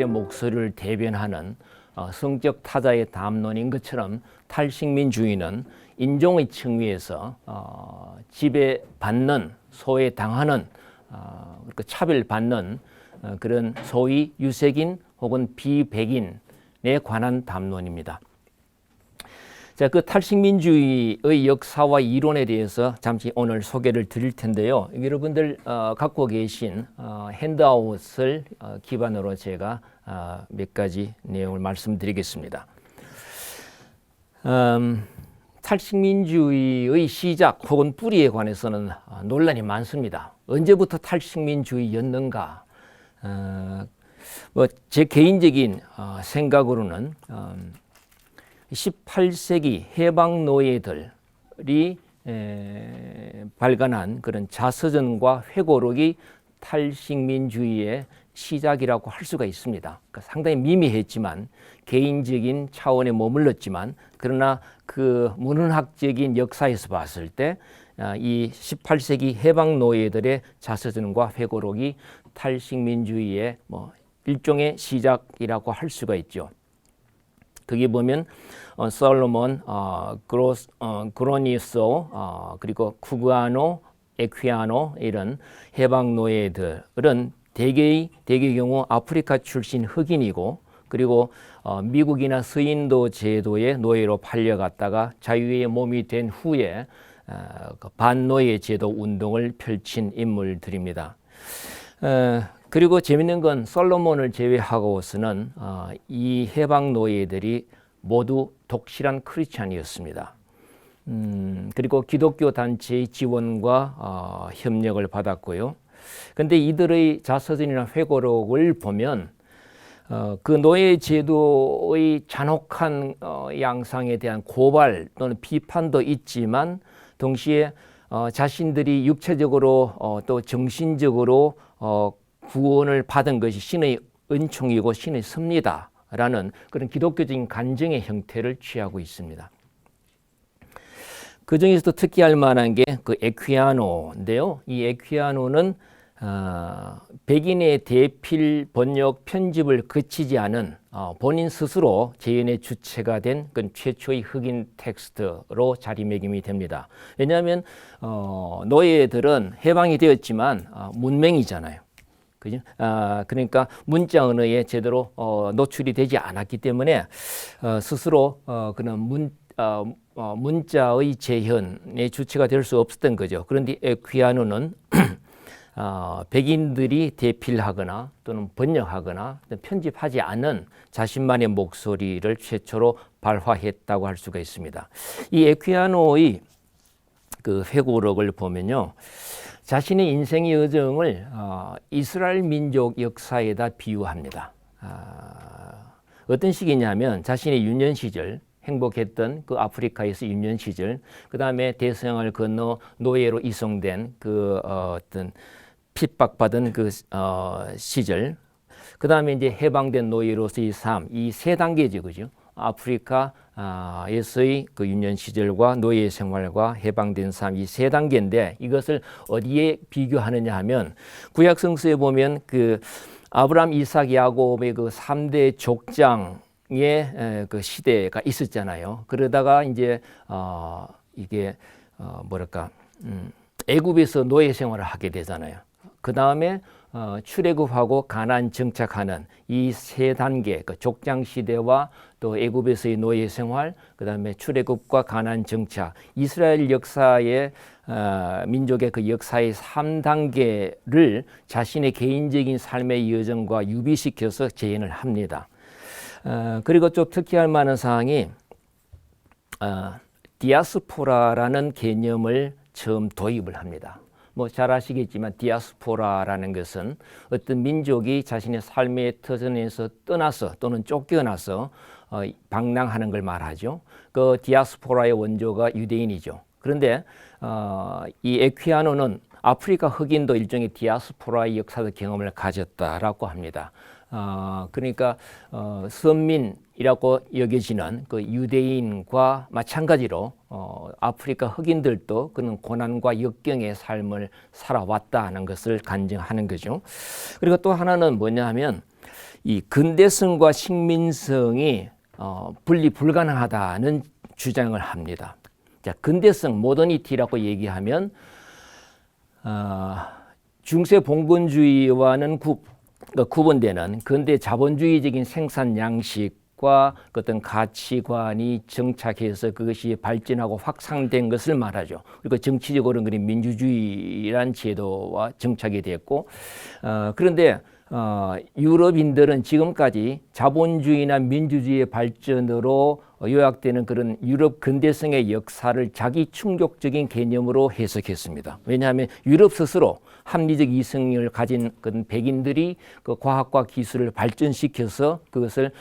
자신들의 목소리를 대변하는 성적 타자의 담론인 것처럼 탈식민주의는 인종의 층위에서 지배받는, 소외당하는, 차별받는 그런 소위 유색인 혹은 비백인에 관한 담론입니다. 자, 그 탈식민주의의 역사와 이론에 대해서 잠시 오늘 소개를 드릴 텐데요. 여러분들 갖고 계신 핸드아웃을 기반으로 제가 몇 가지 내용을 말씀드리겠습니다. 탈식민주의의 시작 혹은 뿌리에 관해서는 논란이 많습니다. 언제부터 탈식민주의였는가? 제 개인적인 생각으로는 18세기 해방 노예들이 발간한 그런 자서전과 회고록이 탈식민주의의 시작이라고 할 수가 있습니다. 그러니까 상당히 미미했지만 개인적인 차원에 머물렀지만 그러나 그 문헌학적인 역사에서 봤을 때 이 18세기 해방 노예들의 자서전과 회고록이 탈식민주의의 일종의 시작이라고 할 수가 있죠. 거기 보면 솔로몬, 그로니소, 그리고 쿠구아노, 에퀴아노 이런 해방 노예들은 대개의 경우 아프리카 출신 흑인이고 그리고 미국이나 서인도 제도의 노예로 팔려갔다가 자유의 몸이 된 후에 반노예 제도 운동을 펼친 인물들입니다. 그리고 재밌는 건 솔로몬을 제외하고서는 이 해방 노예들이 모두 독실한 크리스찬이었습니다. 그리고 기독교 단체의 지원과 협력을 받았고요. 그런데 이들의 자서전이나 회고록을 보면 그 노예 제도의 잔혹한 양상에 대한 고발 또는 비판도 있지만 동시에 자신들이 육체적으로 또 정신적으로 구원을 받은 것이 신의 은총이고 신의 섭리다라는 그런 기독교적인 간증의 형태를 취하고 있습니다. 그 중에서도 특히 할 만한 게 그 에퀴아노인데요. 이 에퀴아노는 백인의 대필 번역 편집을 거치지 않은 본인 스스로 재연의 주체가 된 그 최초의 흑인 텍스트로 자리매김이 됩니다. 왜냐하면 노예들은 해방이 되었지만 문맹이잖아요. 그죠? 그러니까 문자 언어에 제대로 노출이 되지 않았기 때문에 스스로 그런 문자의 재현의 주체가 될 수 없었던 거죠. 그런데 에퀴아노는 백인들이 대필하거나 또는 번역하거나 편집하지 않은 자신만의 목소리를 최초로 발화했다고 할 수가 있습니다. 이 에퀴아노의 그 회고록을 보면요. 자신의 인생의 여정을 이스라엘 민족 역사에다 비유합니다. 어떤 식이냐면 자신의 유년 시절, 행복했던 그 아프리카에서 유년 시절, 그 다음에 대서양을 건너 노예로 이송된 그 어떤 핍박받은 그 시절, 그 다음에 이제 해방된 노예로서의 삶, 이 세 단계죠, 그죠? 아프리카에서의 그 유년 시절과 노예 생활과 해방된 삶, 이 세 단계인데 이것을 어디에 비교하느냐 하면 구약 성서에 보면 그 아브라함, 이삭, 야곱의 그 3대 족장의 그 시대가 있었잖아요. 그러다가 이제 이게 애굽에서 노예 생활을 하게 되잖아요. 그 다음에 출애굽하고 가나안 정착하는 이 세 단계, 그 족장 시대와 또 애굽에서의 노예 생활, 그 다음에 출애굽과 가나안 정착, 이스라엘 역사의 민족의 그 역사의 3단계를 자신의 개인적인 삶의 여정과 유비시켜서 재현을 합니다. 그리고 좀 특히할 만한 사항이 디아스포라라는 개념을 처음 도입을 합니다. 잘 아시겠지만 디아스포라라는 것은 어떤 민족이 자신의 삶의 터전에서 떠나서 또는 쫓겨나서 방랑하는 걸 말하죠. 그 디아스포라의 원조가 유대인이죠. 그런데 이 에퀴아노는 아프리카 흑인도 일종의 디아스포라의 역사적 경험을 가졌다라고 합니다. 그러니까 선민이라고 여겨지는 그 유대인과 마찬가지로 아프리카 흑인들도 그런 고난과 역경의 삶을 살아왔다는 것을 간증하는 거죠. 그리고 또 하나는 뭐냐 하면 이 근대성과 식민성이 분리 불가능하다는 주장을 합니다. 자, 근대성, 모더니티라고 얘기하면 중세 봉건주의와는 구분되는 근대 자본주의적인 생산 양식과 어떤 가치관이 정착해서 그것이 발전하고 확산된 것을 말하죠. 그리고 정치적으로는 그런 민주주의란 제도와 정착이 됐고, 그런데 유럽인들은 지금까지 자본주의나 민주주의의 발전으로 요약되는 그런 유럽 근대성의 역사를 자기 충족적인 개념으로 해석했습니다. 왜냐하면 유럽 스스로 합리적 이성을 가진 그 백인들이 그 과학과 기술을 발전시켜서 그것을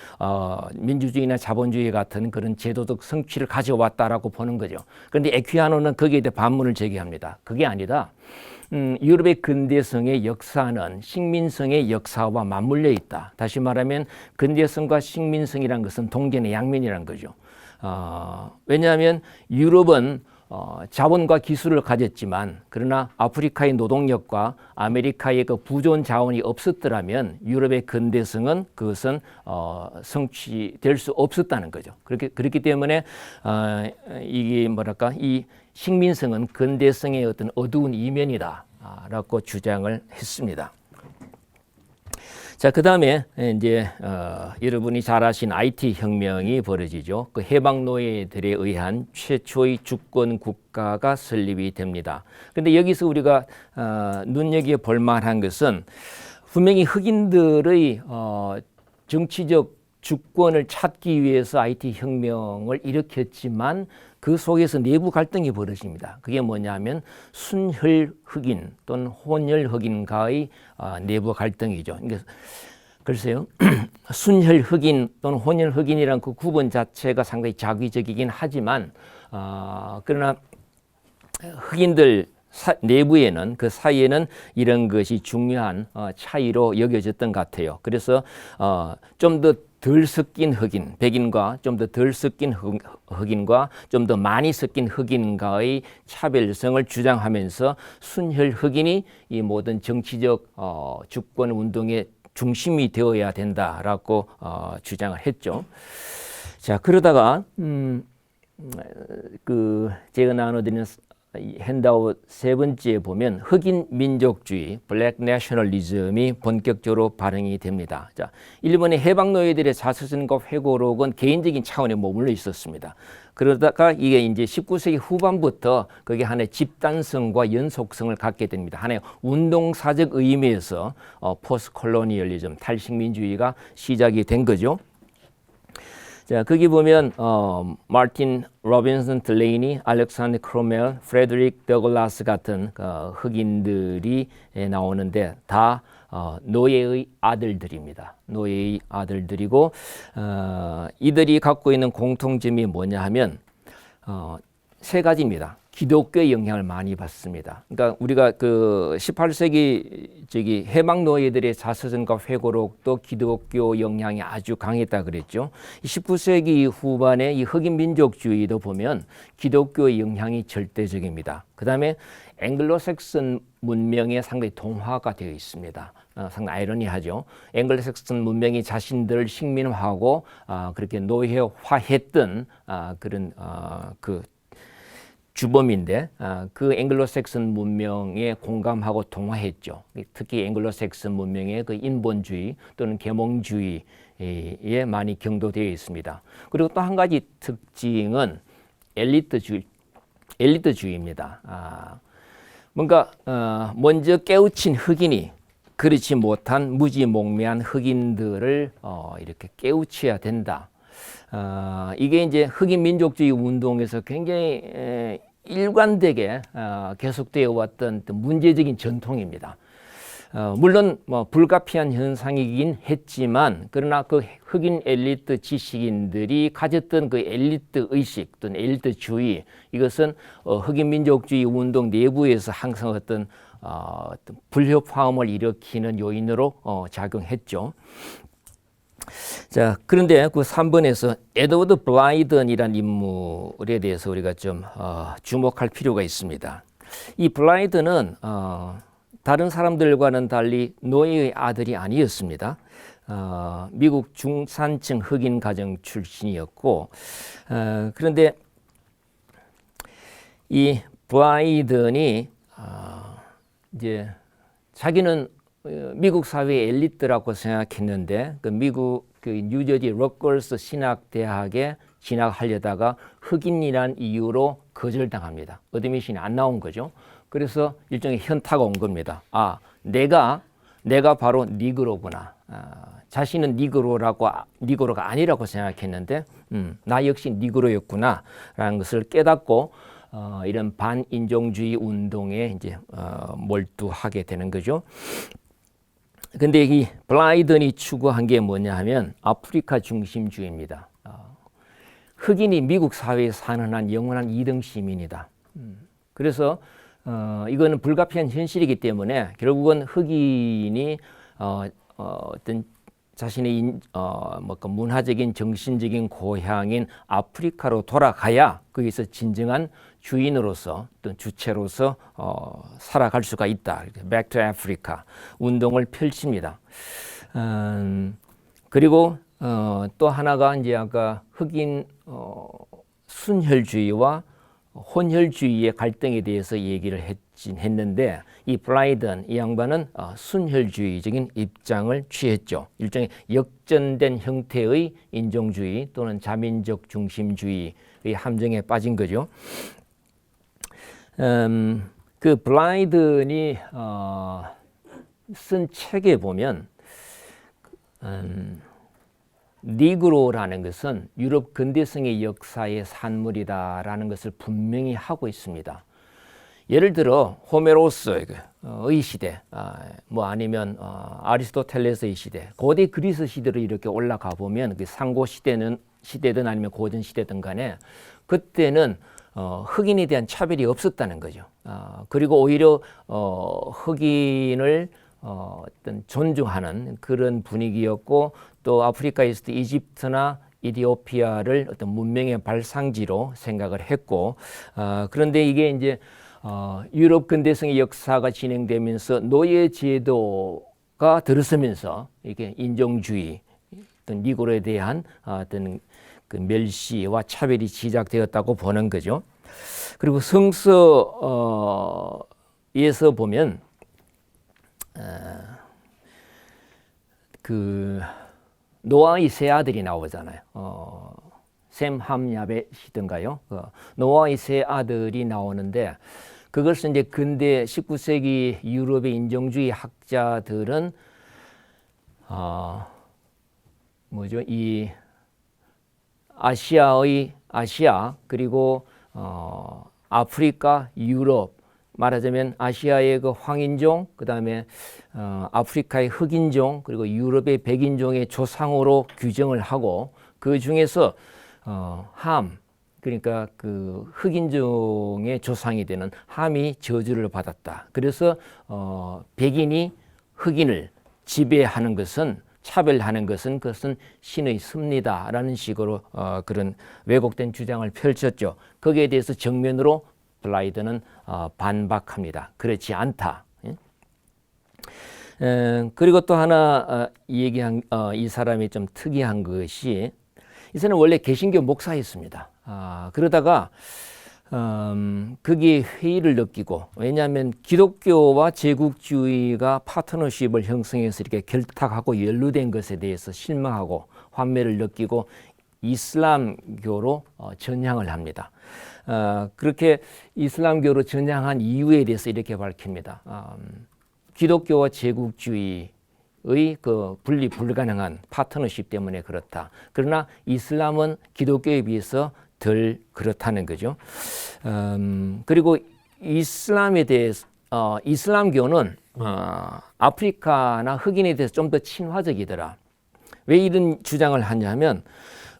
민주주의나 자본주의 같은 그런 제도적 성취를 가져왔다라고 보는 거죠. 그런데 에퀴아노는 거기에 대해 반문을 제기합니다. 그게 아니다. 유럽의 근대성의 역사는 식민성의 역사와 맞물려 있다. 다시 말하면 근대성과 식민성이란 것은 동전의 양면이란 거죠. 왜냐하면 유럽은 자본과 기술을 가졌지만 그러나 아프리카의 노동력과 아메리카의 그 부존 자원이 없었더라면 유럽의 근대성은 그것은 성취될 수 없었다는 거죠. 그렇기 때문에 이게 뭐랄까 이 식민성은 근대성의 어떤 어두운 이면이다라고 주장을 했습니다. 자, 그 다음에 이제 여러분이 잘 아신 IT 혁명이 벌어지죠. 그 해방 노예들에 의한 최초의 주권 국가가 설립이 됩니다. 그런데 여기서 우리가 눈여겨 볼 만한 것은 분명히 흑인들의 정치적 주권을 찾기 위해서 IT 혁명을 일으켰지만 그 속에서 내부 갈등이 벌어집니다. 그게 뭐냐면 순혈 흑인 또는 혼혈 흑인과의 내부 갈등이죠. 그러니까 글쎄요, 순혈 흑인 또는 혼혈 흑인이란 그 구분 자체가 상당히 자기적이긴 하지만 그러나 흑인들 내부에는 그 사이에는 이런 것이 중요한 차이로 여겨졌던 것 같아요. 그래서 좀 더 덜 섞인 흑인, 백인과 좀 더 덜 섞인 흑인과 좀 더 많이 섞인 흑인과의 차별성을 주장하면서 순혈 흑인이 이 모든 정치적 주권 운동의 중심이 되어야 된다라고 주장을 했죠. 자, 그러다가 그 제가 나눠드리는 핸드아웃 세 번째에 보면 흑인 민족주의, 블랙 내셔널리즘이 본격적으로 발행이 됩니다. 자, 일본의 해방 노예들의 자서전과 회고록은 개인적인 차원에 머물러 있었습니다. 그러다가 이게 이제 19세기 후반부터 그게 하나의 집단성과 연속성을 갖게 됩니다. 하나의 운동사적 의미에서 포스트 콜로니얼리즘, 탈식민주의가 시작이 된 거죠. 자, 거기 보면 마틴 로빈슨 딜레이니, 알렉산더 크로멜, 프레드릭 더글라스 같은 흑인들이 나오는데 다 노예의 아들들입니다. 노예의 아들들이고 이들이 갖고 있는 공통점이 뭐냐 하면 세 가지입니다. 기독교의 영향을 많이 받습니다. 그러니까 우리가 그 18세기 해방 노예들의 자서전과 회고록도 기독교 영향이 아주 강했다 그랬죠. 19세기 후반에 이 흑인 민족주의도 보면 기독교의 영향이 절대적입니다. 그다음에 앵글로색슨 문명에 상당히 동화가 되어 있습니다. 상당히 아이러니하죠. 앵글로색슨 문명이 자신들을 식민화하고 그렇게 노예화했던 그런 그 주범인데 그 앵글로색슨 문명에 공감하고 동화했죠. 특히 앵글로색슨 문명의 그 인본주의 또는 계몽주의에 많이 경도되어 있습니다. 그리고 또 한 가지 특징은 엘리트주의입니다. 뭔가 먼저 깨우친 흑인이 그렇지 못한 무지몽매한 흑인들을 이렇게 깨우쳐야 된다. 이게 이제 흑인 민족주의 운동에서 굉장히 일관되게 계속되어 왔던 문제적인 전통입니다. 물론 뭐 불가피한 현상이긴 했지만 그러나 그 흑인 엘리트 지식인들이 가졌던 그 엘리트 의식 또는 엘리트주의 이것은 흑인 민족주의 운동 내부에서 항상 어떤 불협화음을 일으키는 요인으로 작용했죠. 자, 그런데 그 3번에서 에드워드 블라이던이라는 인물에 대해서 우리가 좀 주목할 필요가 있습니다. 이 블라이던은 다른 사람들과는 달리 노예의 아들이 아니었습니다. 미국 중산층 흑인 가정 출신이었고, 그런데 이 브라이든이 이제 자기는 미국 사회의 엘리트라고 생각했는데 그 미국 그 뉴저지 럭걸스 신학대학에 진학하려다가 흑인이란 이유로 거절당합니다. 어드미션이 안 나온 거죠. 그래서 일종의 현타가 온 겁니다. 아, 내가 바로 니그로구나. 자신은 니그로가 아니라고 생각했는데 나 역시 니그로였구나라는 것을 깨닫고 이런 반인종주의 운동에 이제 몰두하게 되는 거죠. 근데 이 블라이든이 추구한 게 뭐냐 하면 아프리카 중심주의입니다. 흑인이 미국 사회에 사는 한 영원한 2등 시민이다. 그래서 이거는 불가피한 현실이기 때문에 결국은 흑인이 어떤 자신의 문화적인 정신적인 고향인 아프리카로 돌아가야 거기서 진정한 주인으로서 또 주체로서 살아갈 수가 있다. Back to Africa 운동을 펼칩니다. 그리고 또 하나가 이제 아까 흑인 순혈주의와 혼혈주의의 갈등에 대해서 얘기를 했는데 이 블라이든 이 양반은 순혈주의적인 입장을 취했죠. 일종의 역전된 형태의 인종주의 또는 자민적 중심주의의 함정에 빠진 거죠. 그 블라이든이 쓴 책에 보면 니그로라는 것은 유럽 근대성의 역사의 산물이다라는 것을 분명히 하고 있습니다. 예를 들어 호메로스의 시대, 뭐 아니면 아리스토텔레스의 시대, 고대 그리스 시대로 이렇게 올라가 보면 그 상고 시대든 아니면 고전 시대든 간에 그때는 흑인에 대한 차별이 없었다는 거죠. 그리고 오히려 흑인을 어떤 존중하는 그런 분위기였고 또 아프리카에서도 이집트나 이디오피아를 어떤 문명의 발상지로 생각을 했고 그런데 이게 이제 유럽 근대성의 역사가 진행되면서 노예 제도가 들어서면서 이게 인종주의, 어떤 니그로에 대한 어떤 그 멸시와 차별이 시작되었다고 보는 거죠. 그리고 성서에서 보면 그 노아의 세 아들이 나오잖아요. 셈, 함, 야벳이던가요. 노아의 세 아들이 나오는데 그것은 이제 근대 19세기 유럽의 인종주의 학자들은 이 아시아 그리고 아프리카, 유럽 말하자면 아시아의 그 황인종, 그 다음에 아프리카의 흑인종, 그리고 유럽의 백인종의 조상으로 규정을 하고 그 중에서 함, 그러니까 그 흑인종의 조상이 되는 함이 저주를 받았다. 그래서 백인이 흑인을 지배하는 것은 차별하는 것은 그것은 신의 섭리다라는 식으로 그런 왜곡된 주장을 펼쳤죠. 거기에 대해서 정면으로 블라이든은 반박합니다. 그렇지 않다. 그리고 또 하나 얘기한 이 사람이 좀 특이한 것이 이 사람은 원래 개신교 목사였습니다. 그러다가 그게 회의를 느끼고 왜냐하면 기독교와 제국주의가 파트너십을 형성해서 이렇게 결탁하고 연루된 것에 대해서 실망하고 환멸을 느끼고 이슬람교로 전향을 합니다. 그렇게 이슬람교로 전향한 이유에 대해서 이렇게 밝힙니다. 기독교와 제국주의의 그 분리 불가능한 파트너십 때문에 그렇다. 그러나 이슬람은 기독교에 비해서 덜 그렇다는 거죠. 그리고 이슬람에 대해서 이슬람교는 아프리카나 흑인에 대해서 좀 더 친화적이더라. 왜 이런 주장을 하냐면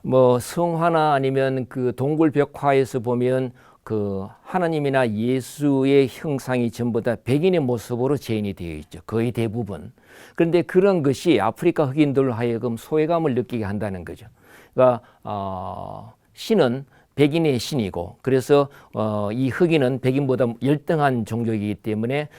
뭐 성화나 아니면 그 동굴 벽화에서 보면 그 하나님이나 예수의 형상이 전부 다 백인의 모습으로 재현이 되어 있죠. 거의 대부분. 그런데 그런 것이 아프리카 흑인들로 하여금 소외감을 느끼게 한다는 거죠. 그러니까 신은 백인의 신이고 그래서 이 흑인은 백인보다 열등한 종족이기 때문에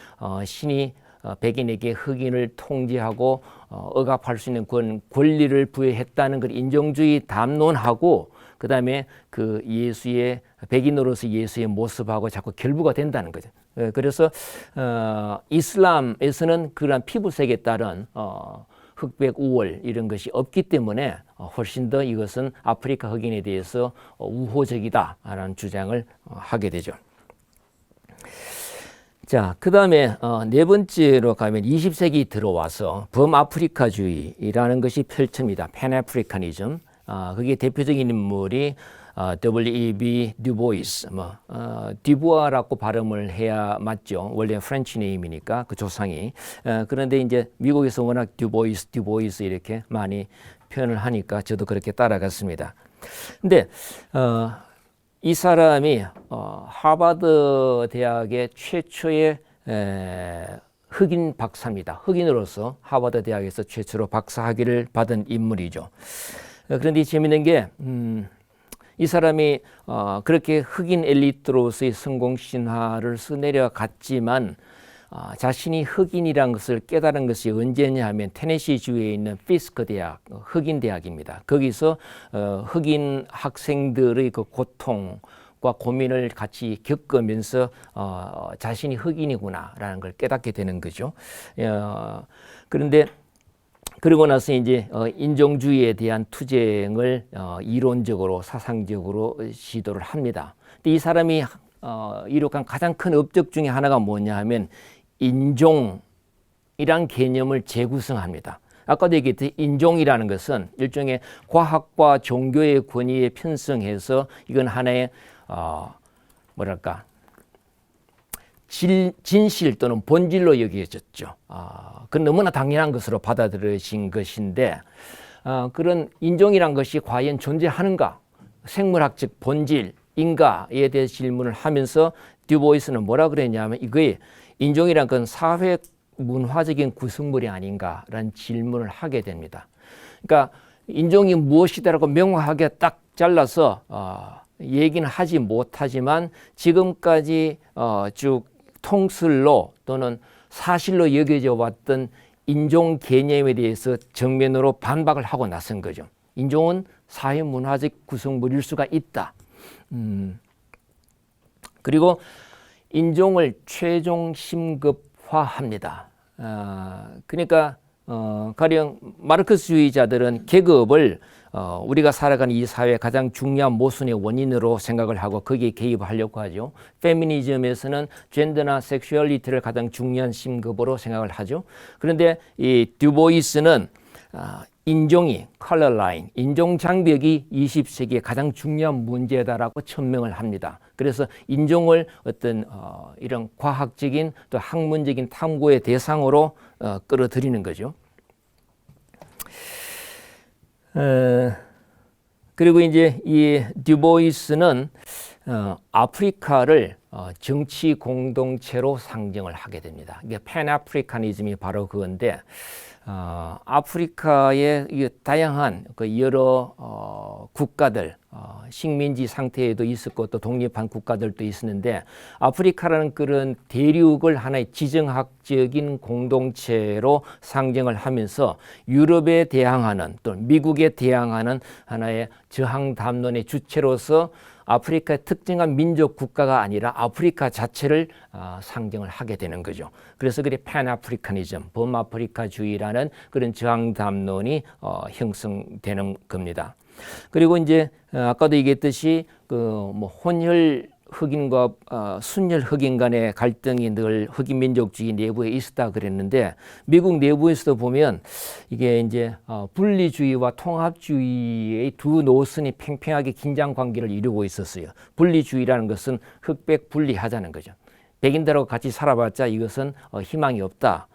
신이 백인에게 흑인을 통제하고 억압할 수 있는 권리를 부여했다는 걸 인종주의 담론하고 그다음에 그 예수의 백인으로서 예수의 모습하고 자꾸 결부가 된다는 거죠. 그래서 이슬람에서는 그러한 피부색에 따른 흑백 우월 이런 것이 없기 때문에 훨씬 더 이것은 아프리카 흑인에 대해서 우호적이다라는 주장을 하게 되죠. 자, 그 다음에 네 번째로 가면 20세기 들어와서 범아프리카주의라는 것이 펼칩니다. 패나프리카니즘. 그게 대표적인 인물이 W.E.B. 듀보이스, 듀부아라고 발음을 해야 맞죠. 원래 프렌치 네임이니까 그 조상이. 그런데 이제 미국에서 워낙 듀보이스 이렇게 많이 표현을 하니까 저도 그렇게 따라갔습니다. 근데 이 사람이 하버드 대학의 최초의 흑인 박사입니다. 흑인으로서 하버드 대학에서 최초로 박사 학위를 받은 인물이죠. 그런데 재미있는 게 이 사람이 그렇게 흑인 엘리트로서의 성공 신화를 써내려갔지만 자신이 흑인이라는 것을 깨달은 것이 언제냐 하면 테네시주에 있는 피스커 대학, 흑인 대학입니다. 거기서 흑인 학생들의 그 고통과 고민을 같이 겪으면서 자신이 흑인이구나라는 걸 깨닫게 되는 거죠. 그런데 그러고 나서 이제 인종주의에 대한 투쟁을 이론적으로 사상적으로 시도를 합니다. 근데 이 사람이 이룩한 가장 큰 업적 중에 하나가 뭐냐 하면 인종이란 개념을 재구성합니다. 아까도 얘기했듯이 인종이라는 것은 일종의 과학과 종교의 권위에 편성해서 이건 하나의 뭐랄까 진실 또는 본질로 여겨졌죠. 그건 너무나 당연한 것으로 받아들여진 것인데 그런 인종이란 것이 과연 존재하는가? 생물학적 본질인가에 대해서 질문을 하면서 듀보이스는 뭐라 그랬냐면 이거에 인종이란 건 사회 문화적인 구성물이 아닌가라는 질문을 하게 됩니다. 그러니까 인종이 무엇이다라고 명확하게 딱 잘라서 얘기는 하지 못하지만 지금까지 쭉 통설로 또는 사실로 여겨져 왔던 인종 개념에 대해서 정면으로 반박을 하고 나선 거죠. 인종은 사회 문화적 구성물일 수가 있다. 그리고 인종을 최종 심급화합니다. 그러니까 가령 마르크스주의자들은 계급을 우리가 살아가는 이 사회의 가장 중요한 모순의 원인으로 생각을 하고 거기에 개입하려고 하죠. 페미니즘에서는 젠더나 섹슈얼리티를 가장 중요한 심급으로 생각을 하죠. 그런데 이 듀보이스는 인종이 컬러 라인, 인종 장벽이 20세기의 가장 중요한 문제다라고 천명을 합니다. 그래서 인종을 어떤 이런 과학적인 또 학문적인 탐구의 대상으로 끌어들이는 거죠. 그리고 이제 이 듀보이스는 아프리카를 정치 공동체로 상정을 하게 됩니다. 이게 팬아프리카니즘이 바로 그건데 아프리카의 다양한 그 여러 국가들 식민지 상태에도 있었고 또 독립한 국가들도 있었는데 아프리카라는 그런 대륙을 하나의 지정학적인 공동체로 상정을 하면서 유럽에 대항하는 또 미국에 대항하는 하나의 저항 담론의 주체로서 아프리카의 특정한 민족 국가가 아니라 아프리카 자체를 상정을 하게 되는 거죠. 그래서 그게 팬아프리카니즘, 범아프리카주의라는 그런 저항 담론이 형성되는 겁니다. 그리고 이제 아까도 얘기했듯이 그 뭐 혼혈 흑인과 순혈 흑인 간의 갈등이 늘 흑인 민족주의 내부에 있었다 그랬는데 미국 내부에서도 보면 이게 이제 분리주의와 통합주의의 두 노선이 팽팽하게 긴장 관계를 이루고 있었어요. 분리주의라는 것은 흑백 분리하자는 거죠. 백인들하고 같이 살아봤자 이것은 희망이 없다.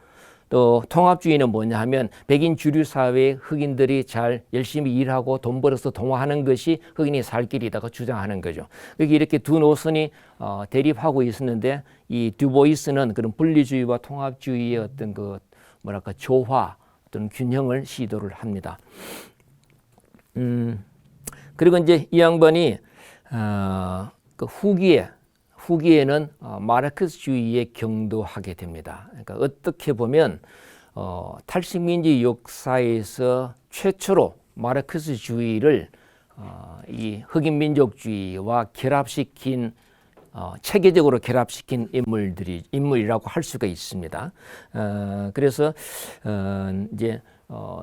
또 통합주의는 뭐냐 하면 백인 주류 사회의 흑인들이 잘 열심히 일하고 돈 벌어서 동화하는 것이 흑인이 살 길이다고 주장하는 거죠. 이렇게 두 노선이 대립하고 있었는데 이 듀보이스는 그런 분리주의와 통합주의의 어떤 그 뭐랄까 조화 또는 균형을 시도를 합니다. 그리고 이제 이 양반이 그 후기에는 마르크스주의에 경도하게 됩니다. 그러니까 어떻게 보면 탈식민지 역사에서 최초로 마르크스주의를 이 흑인민족주의와 결합시킨 체계적으로 결합시킨 인물이라고 할 수가 있습니다. 그래서 이제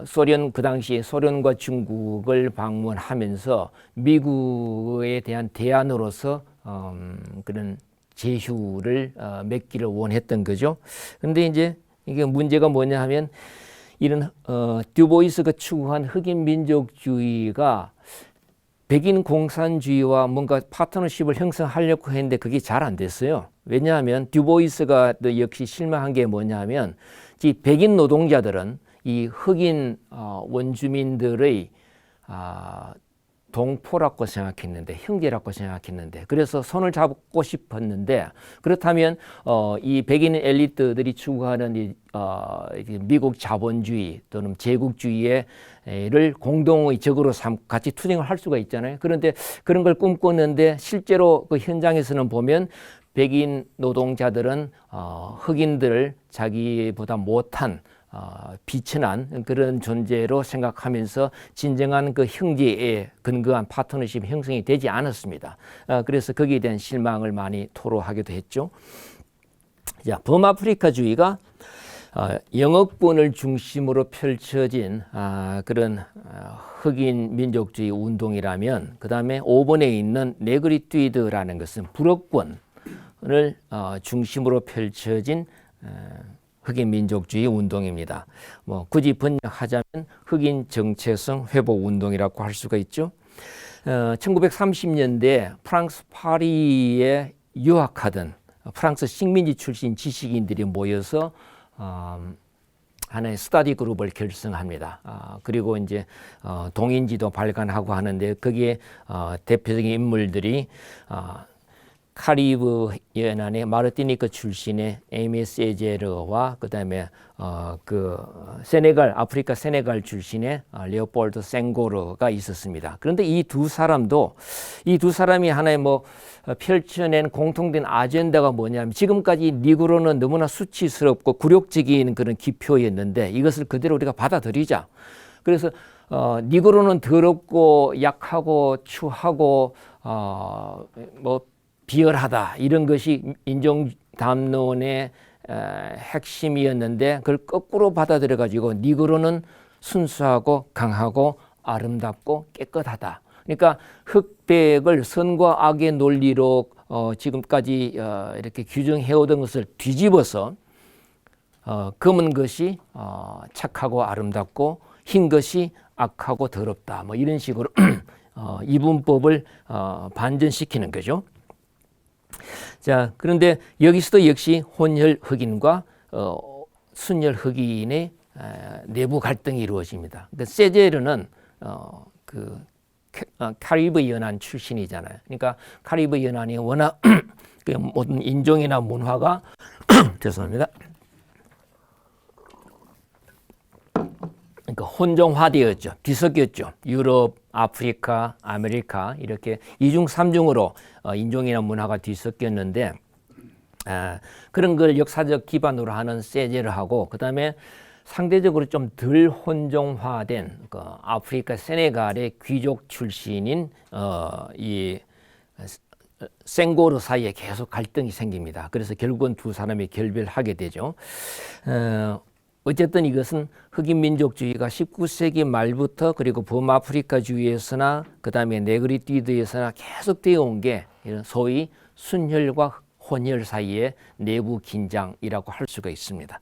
소련 그 당시에 소련과 중국을 방문하면서 미국에 대한 대안으로서 그런 제휴를 맺기를 원했던 거죠. 그런데 이제 이게 문제가 뭐냐 하면 이런 듀보이스가 추구한 흑인 민족주의가 백인 공산주의와 뭔가 파트너십을 형성하려고 했는데 그게 잘 안 됐어요. 왜냐하면 듀보이스가 또 역시 실망한 게 뭐냐면 이 백인 노동자들은 이 흑인 원주민들의 동포라고 생각했는데 형제라고 생각했는데 그래서 손을 잡고 싶었는데 그렇다면 이 백인 엘리트들이 추구하는 이 미국 자본주의 또는 제국주의를 공동의 적으로 같이 투쟁을 할 수가 있잖아요. 그런데 그런 걸 꿈꿨는데 실제로 그 현장에서는 보면 백인 노동자들은 흑인들을 자기보다 못한 비천한 그런 존재로 생각하면서 진정한 그 형제에 근거한 파트너십 형성이 되지 않았습니다. 그래서 거기에 대한 실망을 많이 토로하기도 했죠. 자, 범아프리카주의가 영어권을 중심으로 펼쳐진 그런 흑인 민족주의 운동이라면 그 다음에 5번에 있는 네그리투이드라는 것은 불어권을 중심으로 펼쳐진 흑인 민족주의 운동입니다. 뭐 굳이 번역하자면 흑인 정체성 회복 운동이라고 할 수가 있죠. 1930년대 프랑스 파리에 유학하던 프랑스 식민지 출신 지식인들이 모여서 하나의 스터디 그룹을 결성합니다. 그리고 이제 동인지도 발간하고 하는데 거기에 대표적인 인물들이 카리브 연안의 마르티니크 출신의 에미 세제르와 그다음에 아프리카 세네갈 출신의 레오폴드 생고르가 있었습니다. 그런데 이 두 사람이 하나의 펼쳐낸 공통된 아젠다가 뭐냐면 지금까지 니그로는 너무나 수치스럽고 굴욕적인 그런 기표였는데 이것을 그대로 우리가 받아들이자. 그래서 니그로는 더럽고 약하고 추하고 비열하다 이런 것이 인종 담론의 핵심이었는데 그걸 거꾸로 받아들여 가지고 니그로는 순수하고 강하고 아름답고 깨끗하다. 그러니까 흑백을 선과 악의 논리로 지금까지 이렇게 규정해오던 것을 뒤집어서 검은 것이 착하고 아름답고 흰 것이 악하고 더럽다. 뭐 이런 식으로 이분법을 반전시키는 거죠. 자, 그런데 여기서도 역시 혼혈 흑인과 순혈 흑인의 내부 갈등이 이루어집니다. 근데 세제르는 카리브 연안 출신이잖아요. 그러니까 카리브 연안이 워낙 모든 인종이나 문화가 죄송합니다. 그러니까 혼종화되었죠. 뒤섞였죠. 유럽, 아프리카, 아메리카 이렇게 이중 삼중으로 인종이나 문화가 뒤섞였는데 그런 걸 역사적 기반으로 하는 세제르하고 그다음에 상대적으로 좀 덜 혼종화된 아프리카 세네갈의 귀족 출신인 이 생고르 사이에 계속 갈등이 생깁니다. 그래서 결국은 두 사람이 결별하게 되죠. 어쨌든 이것은 흑인 민족주의가 19세기 말부터 그리고 범아프리카주의에서나 그다음에 네그리투이드에서나 계속 되어 온 게 소위 순혈과 혼혈 사이의 내부 긴장이라고 할 수가 있습니다.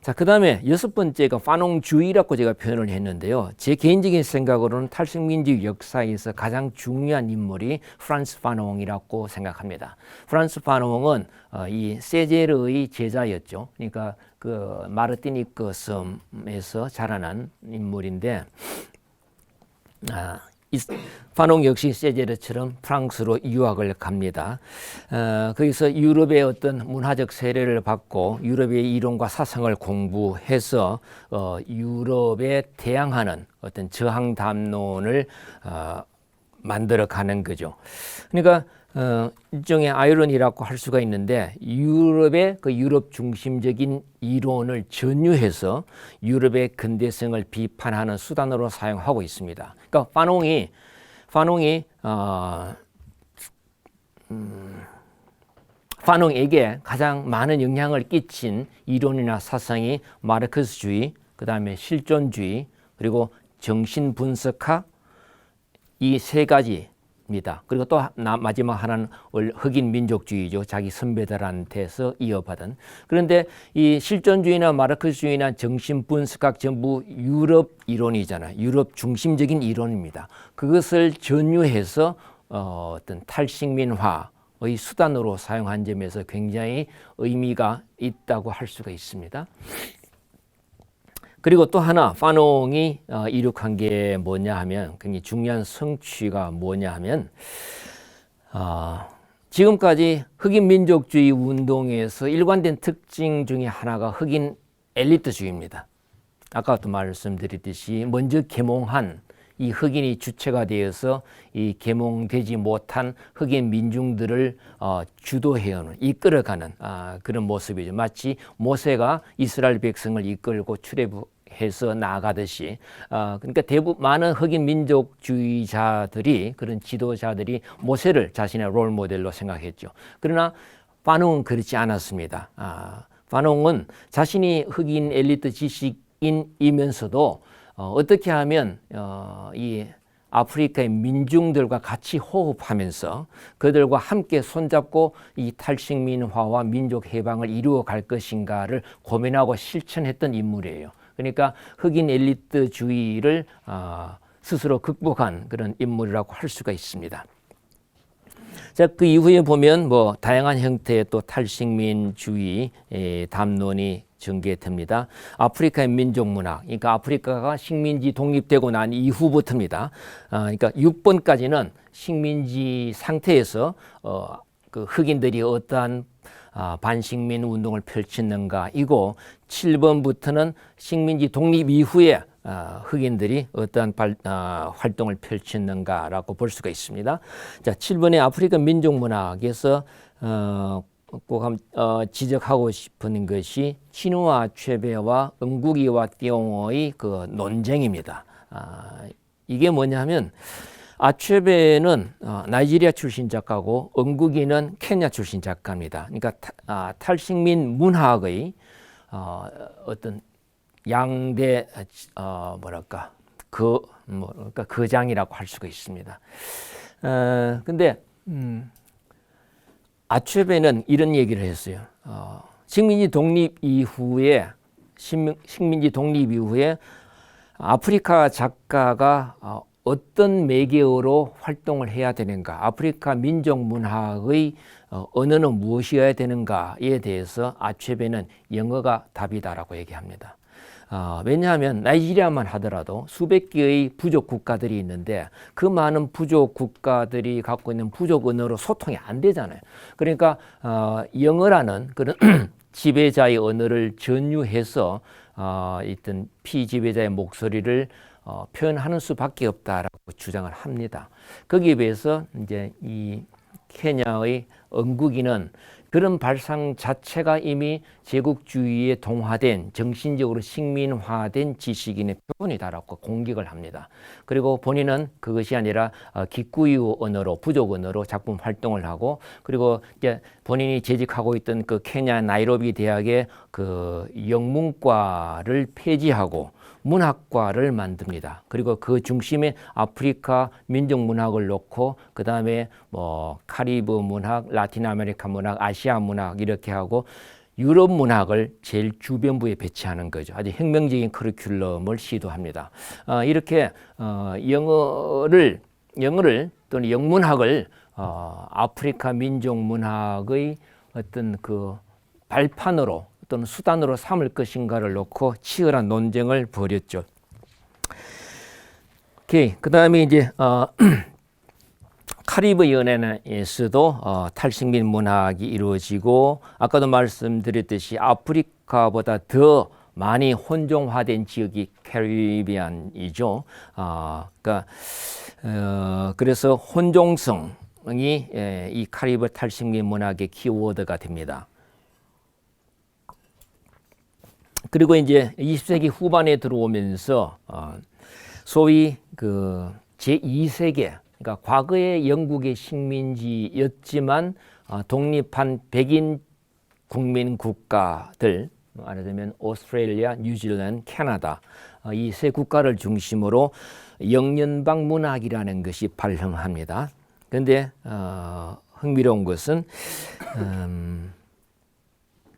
자, 그다음에 여섯 번째가 파농주의라고 제가 표현을 했는데요. 제 개인적인 생각으로는 탈식민지 역사에서 가장 중요한 인물이 프란스 파농이라고 생각합니다. 프란스 파농은 이 세제르의 제자였죠. 그러니까 그 마르티니크 섬에서 자라난 인물인데 파농 역시 세제르처럼 프랑스로 유학을 갑니다. 거기서 유럽의 어떤 문화적 세례를 받고 유럽의 이론과 사상을 공부해서 유럽에 대항하는 어떤 저항 담론을 만들어 가는 거죠. 그러니까 일종의 아이러니라고 할 수가 있는데 유럽의 그 유럽 중심적인 이론을 전유해서 유럽의 근대성을 비판하는 수단으로 사용하고 있습니다. 그러니까 파농에게 가장 많은 영향을 끼친 이론이나 사상이 마르크스주의, 그 다음에 실존주의, 그리고 정신분석학 이 세 가지입니다. 그리고 또 마지막 하나는 흑인 민족주의죠. 자기 선배들한테서 이어받은. 그런데 이 실존주의나 마르크스주의나 정신분석학 전부 유럽 이론이잖아요. 유럽 중심적인 이론입니다. 그것을 전유해서 어떤 탈식민화의 수단으로 사용한 점에서 굉장히 의미가 있다고 할 수가 있습니다. 그리고 또 하나 파농이 이룩한 게 뭐냐 하면 굉장히 중요한 성취가 뭐냐 하면 지금까지 흑인 민족주의 운동에서 일관된 특징 중에 하나가 흑인 엘리트주의입니다. 아까도 말씀드렸듯이 먼저 계몽한 이 흑인이 주체가 되어서 이 계몽되지 못한 흑인 민중들을 주도해오는 이끌어가는 그런 모습이죠. 마치 모세가 이스라엘 백성을 이끌고 출애굽해서 나아가듯이 그러니까 대부분 많은 흑인 민족주의자들이 그런 지도자들이 모세를 자신의 롤 모델로 생각했죠. 그러나 파농은 그렇지 않았습니다. 파농은 자신이 흑인 엘리트 지식인이면서도 어떻게 하면 이 아프리카의 민중들과 같이 호흡하면서 그들과 함께 손잡고 이 탈식민화와 민족 해방을 이루어 갈 것인가를 고민하고 실천했던 인물이에요. 그러니까 흑인 엘리트주의를 스스로 극복한 그런 인물이라고 할 수가 있습니다. 자, 그 이후에 보면 뭐 다양한 형태의 또 탈식민주의 담론이 전개됩니다. 아프리카의 민족문학, 그러니까 아프리카가 식민지 독립되고 난 이후부터입니다. 그러니까 6번까지는 식민지 상태에서 그 흑인들이 어떠한 반식민 운동을 펼쳤는가 이고 7번부터는 식민지 독립 이후에 흑인들이 어떠한 활동을 펼쳤는가라고 볼 수가 있습니다. 자, 7번의 아프리카 민족문학에서 꼭 지적하고 싶은 것이 치누아 아체베와 응구기와 띠옹의 그 논쟁입니다. 이게 뭐냐면 아체베는 나이지리아 출신 작가고 응구기는 케냐 출신 작가입니다. 그러니까 탈식민 문학의 어떤 양대 거장이라고 할 수가 있습니다. 근데 아체베는 이런 얘기를 했어요. 식민지 독립 이후에 아프리카 작가가 어떤 매개어로 활동을 해야 되는가, 아프리카 민족 문학의 언어는 무엇이어야 되는가에 대해서 아체베는 영어가 답이다라고 얘기합니다. 왜냐하면 나이지리아만 하더라도 수백 개의 부족 국가들이 있는데 그 많은 부족 국가들이 갖고 있는 부족 언어로 소통이 안 되잖아요. 그러니까 영어라는 그런 지배자의 언어를 전유해서 있던 피지배자의 목소리를 표현하는 수밖에 없다라고 주장을 합니다. 거기에 비해서 이제 이 케냐의 응구기는 그런 발상 자체가 이미 제국주의에 동화된 정신적으로 식민화된 지식인의 표본이다라고 공격을 합니다. 그리고 본인은 그것이 아니라 기쿠유 언어로 부족 언어로 작품 활동을 하고 그리고 이제 본인이 재직하고 있던 그 케냐 나이로비 대학의 그 영문과를 폐지하고 문학과를 만듭니다. 그리고 그 중심에 아프리카 민족 문학을 놓고 그 다음에 뭐 카리브 문학, 라틴 아메리카 문학, 아시아 문학 이렇게 하고 유럽 문학을 제일 주변부에 배치하는 거죠. 아주 혁명적인 커리큘럼을 시도합니다. 이렇게 영어를 또는 영문학을 아프리카 민족 문학의 어떤 그 발판으로 또는 수단으로 삼을 것인가를 놓고 치열한 논쟁을 벌였죠. 오케이. 그 다음에 이제 카리브 연안에서도 탈식민 문학이 이루어지고 아까도 말씀드렸듯이 아프리카보다 더 많이 혼종화된 지역이 캐리비안이죠. 그러니까 그래서 혼종성 이 카리브 탈식민 문학의 키워드가 됩니다. 그리고 이제 20세기 후반에 들어오면서 소위 그 제2세계, 그러니까 과거의 영국의 식민지였지만 독립한 백인 국민 국가들, 말하자면 오스트레일리아, 뉴질랜드, 캐나다 이 세 국가를 중심으로 영연방 문학이라는 것이 발흥합니다. 그런데 흥미로운 것은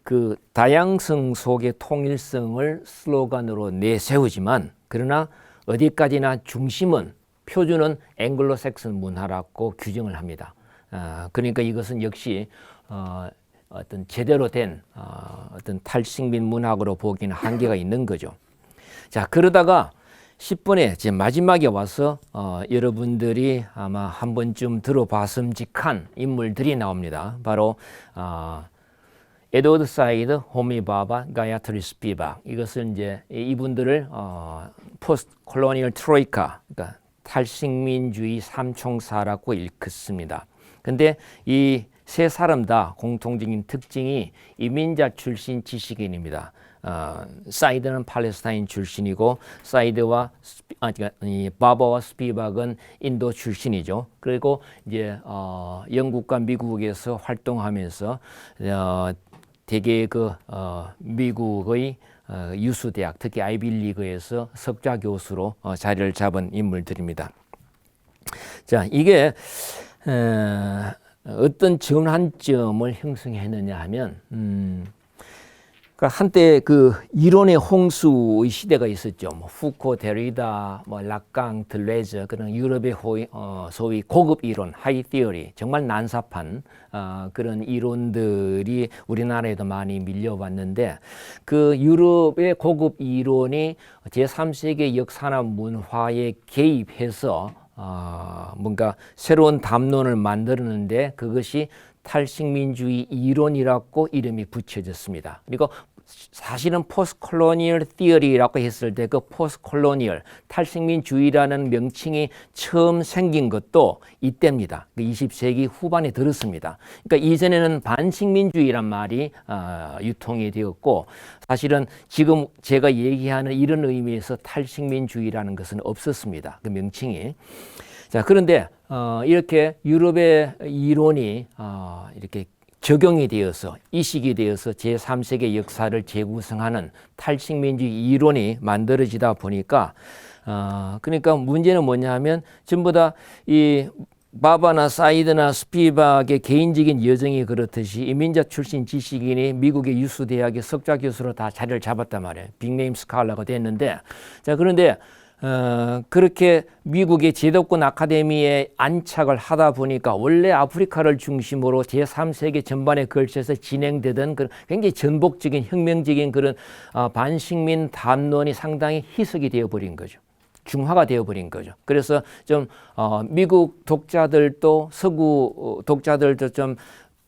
그 다양성 속의 통일성을 슬로건으로 내세우지만 그러나 어디까지나 중심은 표준은 앵글로색슨 문화라고 규정을 합니다. 그러니까 이것은 역시 어떤 제대로 된 어떤 탈식민 문학으로 보기는 한계가 있는 거죠. 자, 그러다가 10분에 제 마지막에 와서 여러분들이 아마 한 번쯤 들어봤음직한 인물들이 나옵니다. 바로 에드워드 사이드, 호미 바바, 가야트리 스피박. 이것은 이제 이분들을 포스트 콜로니얼 트로이카, 그러니까 탈식민주의 삼총사라고 일컫습니다. 근데 이 세 사람 다 공통적인 특징이 이민자 출신 지식인입니다. 사이드는 팔레스타인 출신이고 바바와 스피박은 인도 출신이죠. 그리고 이제 영국과 미국에서 활동하면서 대개 그 미국의 유수 대학, 특히 아이비리그에서 석좌 교수로 자리를 잡은 인물들입니다. 자, 이게 어떤 전환점을 형성했느냐 하면 그러니까 한때 그 이론의 홍수의 시대가 있었죠. 뭐 후코, 데리다, 뭐 락강, 들레저 그런 유럽의 소위 고급 이론, 하이 티어리, 정말 난삽한 그런 이론들이 우리나라에도 많이 밀려왔는데 그 유럽의 고급 이론이 제3세계 역사나 문화에 개입해서 뭔가 새로운 담론을 만드는데 그것이 탈식민주의 이론이라고 이름이 붙여졌습니다. 그리고 사실은 포스트콜로니얼 티어리라고 했을 때 그 포스트콜로니얼 탈식민주의라는 명칭이 처음 생긴 것도 이때입니다. 20세기 후반에 들었습니다. 그러니까 이전에는 반식민주의란 말이 유통이 되었고 사실은 지금 제가 얘기하는 이런 의미에서 탈식민주의라는 것은 없었습니다. 그 명칭이. 자, 그런데 이렇게 유럽의 이론이 이렇게 적용이 되어서 이식이 되어서 제3세계 역사를 재구성하는 탈식민주의 이론이 만들어지다 보니까 그러니까 문제는 뭐냐 하면 전부 다 이 바바나 사이드나 스피박의 개인적인 여정이 그렇듯이 이민자 출신 지식인이 미국의 유수 대학의 석좌 교수로 다 자리를 잡았단 말이에요. 빅네임 스칼라가 됐는데 자, 그런데 그렇게 미국의 제도권 아카데미에 안착을 하다 보니까 원래 아프리카를 중심으로 제3세계 전반에 걸쳐서 진행되던 그런 굉장히 전복적인 혁명적인 그런 반식민 담론이 상당히 희석이 되어버린 거죠. 중화가 되어버린 거죠. 그래서 좀 미국 독자들도 서구 독자들도 좀